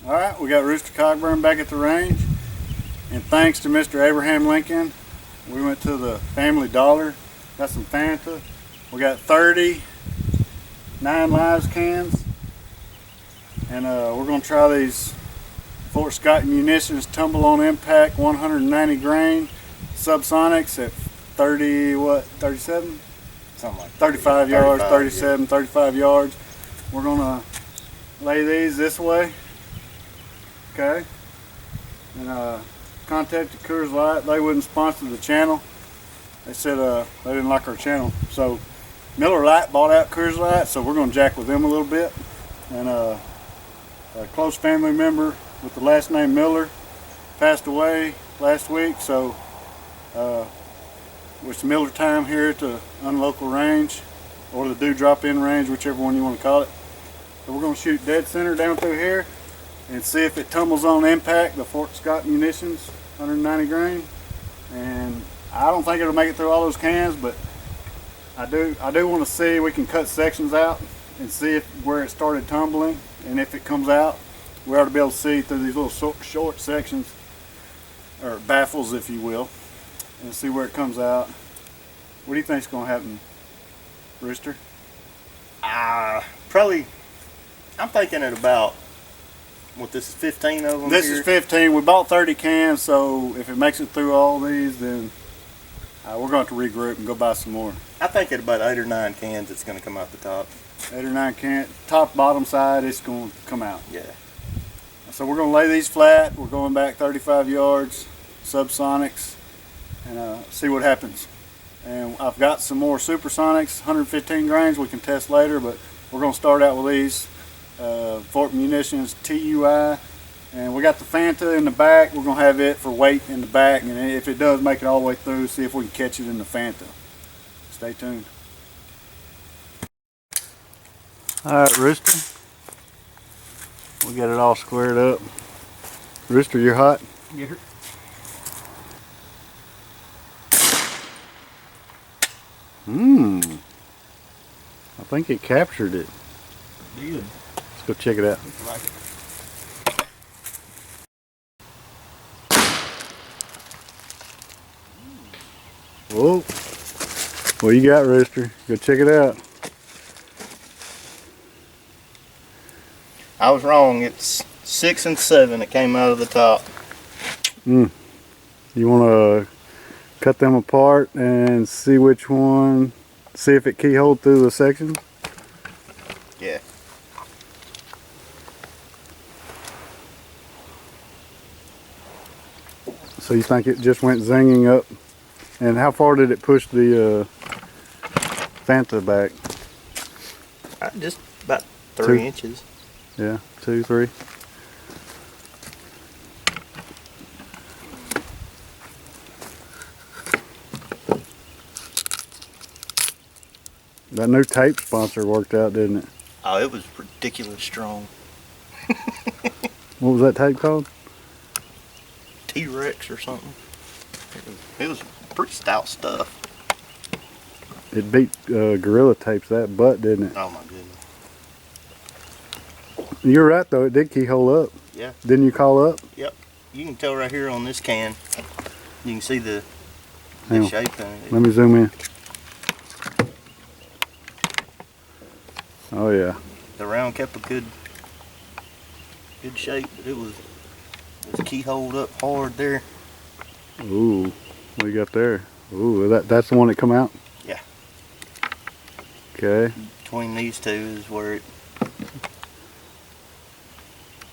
Alright, we got Rooster Cogburn back at the range, and thanks to Mr. Abraham Lincoln, we went to the Family Dollar, got some Fanta. We got 30 9 Lives cans, and we're going to try these Fort Scott Munitions Tumble on Impact 190 grain subsonics at 37? Something like 35 yards, 37, yeah. 35 yards. We're going to lay these this way. Okay, and contacted Coors Light. They wouldn't sponsor the channel. They said they didn't like our channel. So Miller Lite bought out Coors Light, so we're going to jack with them a little bit. And a close family member with the last name Miller passed away last week, so it's Miller time here at the unlocal range, or the drop-in range, whichever one you want to call it. So we're going to shoot dead center down through here and see if it tumbles on impact, the Fort Scott Munitions 190 grain. And I don't think it'll make it through all those cans, but I do want to see. We can cut sections out and see where it started tumbling, and if it comes out, we ought to be able to see through these little short sections, or baffles if you will, and see where it comes out. What do you think's going to happen, Rooster? Probably, I'm thinking at about, what, this is 15 of them This here? is 15. We bought 30 cans, so if it makes it through all these, then we're going to have to regroup and go buy some more. I think at about 8 or 9 cans it's going to come out the top. 8 or 9 cans, top, bottom side, it's going to come out. Yeah. So we're going to lay these flat. We're going back 35 yards, subsonics, and see what happens. And I've got some more supersonics, 115 grains we can test later, but we're going to start out with these Fort Munitions TUI, and we got the Fanta in the back. We're going to have it for weight in the back, and if it does make it all the way through, see if we can catch it in the Fanta. Stay tuned. Alright, Rooster, we got it all squared up. Rooster, you're hot? Get her. I think it captured it. Good. Let's go check it out. Like it. Whoa. What you got, Rooster? Go check it out. I was wrong. It's 6 and 7 that came out of the top. You want to cut them apart and see which one, see if it keyholed through the section? Yeah. So you think it just went zinging up? And how far did it push the Fanta back? Just about 3 2 inches. Yeah, 2, 3. That new tape sponsor worked out, didn't it? Oh, it was ridiculous strong. What was that tape called? T-Rex or something. It was pretty stout stuff. It beat Gorilla Tapes that butt, didn't it? Oh my goodness. You're right though, it did keyhole up. Yeah. Didn't you call up? Yep. You can tell right here on this can. You can see the Hang on. shape in it. Let me zoom in. Oh yeah. The round kept a good shape, but it was keyholed up hard there. Ooh, what you got there? Ooh, that's the one that come out? Yeah. Okay. Between these two is where it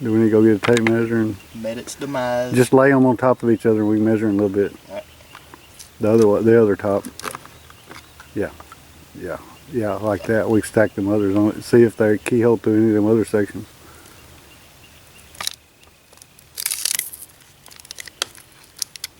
Do we need to go get a tape measure and met its demise. just lay them on top of each other and we measure in a little bit? Right. The other top. Yeah. Yeah. Yeah, like that. We stack them others on it. See if they keyhole through any of them other sections.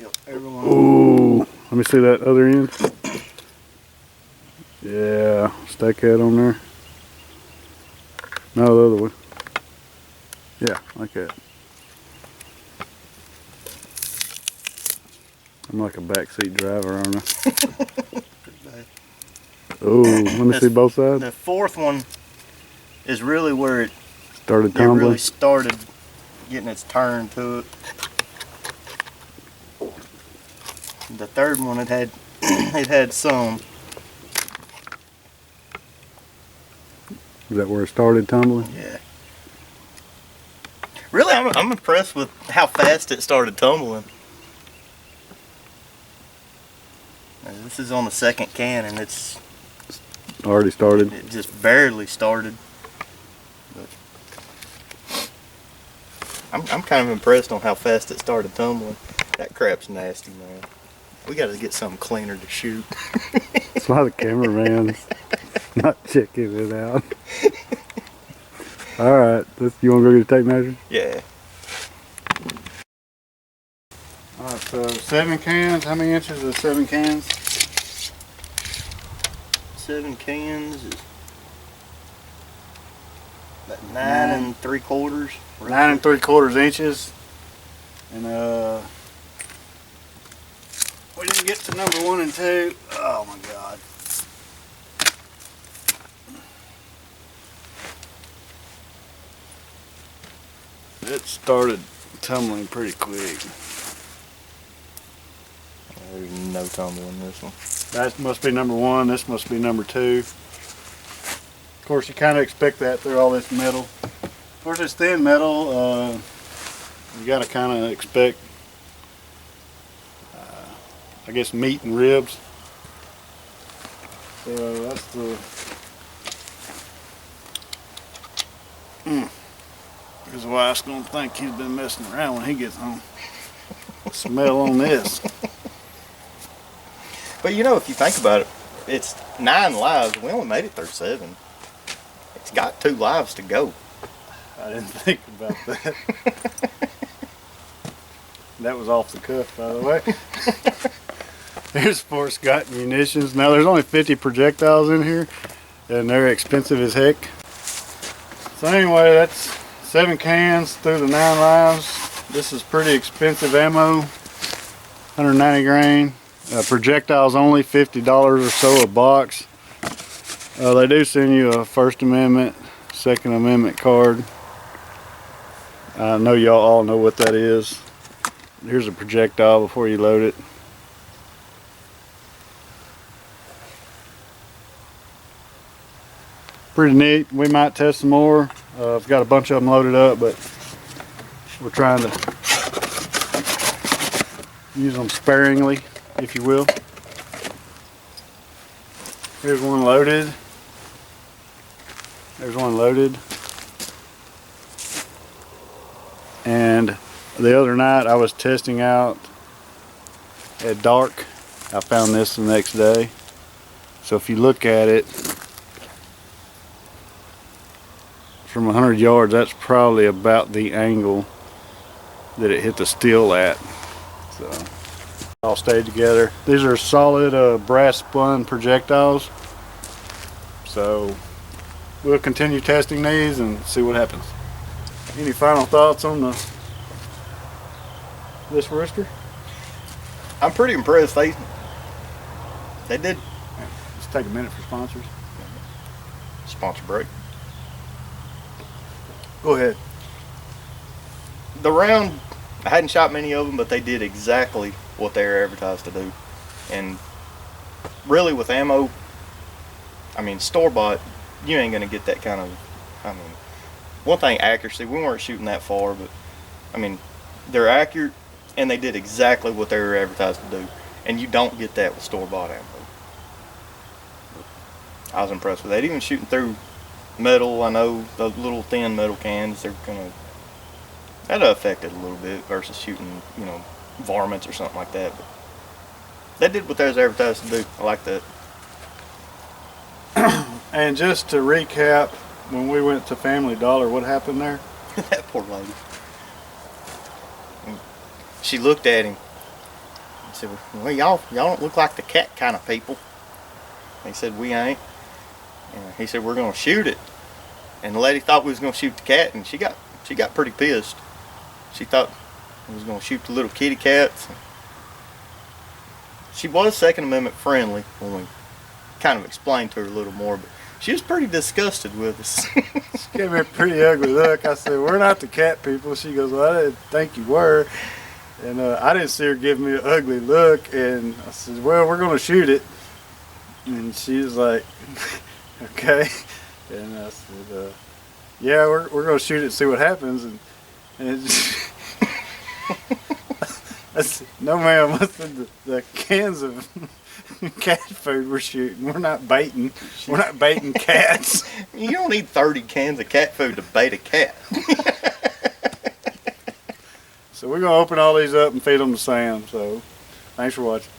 Yep, everyone. Ooh, let me see that other end. Yeah, stack that on there. No, the other one. Yeah, like that. I'm like a backseat driver, aren't I? Oh, let me see both sides. The fourth one is really where it Started tumbling. really started getting its turn to it. The third one it had it had some. Is that where it started tumbling? Yeah. Really, I'm impressed with how fast it started tumbling. This is on the second can, and it's Already started. it just barely started. But I'm kind of impressed on how fast it started tumbling. That crap's nasty, man. We got to get something cleaner to shoot. That's why the cameraman's not checking it out. Alright, you want to go get a tape measure? Yeah. Alright, so 7 cans. How many inches are 7 cans? 7 cans is about 9 3/4. 9 3/4 inches. And we didn't get to number 1 and 2. Oh my god. It started tumbling pretty quick. There's no tumble in this one. That must be number 1. This must be number 2. Of course, you kind of expect that through all this metal. Of course, it's thin metal. You got to kind of expect, I guess, meat and ribs. So that's the. His wife's gonna think he's been messing around when he gets home. Smell on this. But you know, if you think about it, it's 9 lives. We only made it through 7. It's got 2 lives to go. I didn't think about that. That was off the cuff, by the way. Here's Fort Scott Munitions. Now there's only 50 projectiles in here, and they're expensive as heck. So anyway, that's 7 cans through the 9 lives. This is pretty expensive ammo, 190 grain. Projectiles only $50 or so a box. They do send you a First Amendment, Second Amendment card. I know y'all all know what that is. Here's a projectile before you load it. Pretty neat. We might test some more. I've got a bunch of them loaded up, but we're trying to use them sparingly, if you will. Here's one loaded. There's one loaded. And the other night I was testing out at dark. I found this the next day. So if you look at it, from 100 yards, that's probably about the angle that it hit the steel at. So all stayed together. These are solid brass spun projectiles. So we'll continue testing these and see what happens. Any final thoughts on this rooster? I'm pretty impressed. They did. Let's take a minute for sponsors. Sponsor break. Go ahead. The round, I hadn't shot many of them, but they did exactly what they were advertised to do. And really with ammo, I mean, store-bought, you ain't gonna get that kind of, I mean, one thing, accuracy, we weren't shooting that far, but I mean, they're accurate and they did exactly what they were advertised to do. And you don't get that with store-bought ammo. I was impressed with that. Even shooting through metal, I know the little thin metal cans, they're gonna, that'll affect it a little bit versus shooting, you know, varmints or something like that. But they did what they was advertised to do. I like that. And just to recap, when we went to Family Dollar, what happened there? That poor lady. She looked at him and said, well, y'all don't look like the cat kind of people. He said, we ain't. And he said, we're gonna shoot it. And the lady thought we was gonna shoot the cat, and she got pretty pissed. She thought we was gonna shoot the little kitty cats. She was Second Amendment friendly when we kind of explained to her a little more, but She was pretty disgusted with us. She gave me a pretty ugly look. I said, we're not the cat people. She goes, well, I didn't think you were. And I didn't see her give me an ugly look. And I said, well, we're going to shoot it. And she was like, okay. And I said, yeah, we're going to shoot it and see what happens. And I said, no, ma'am. I said, the cans of cat food we're shooting. We're not baiting. We're not baiting cats. You don't need 30 cans of cat food to bait a cat. So we're going to open all these up and feed them to Sam. So thanks for watching.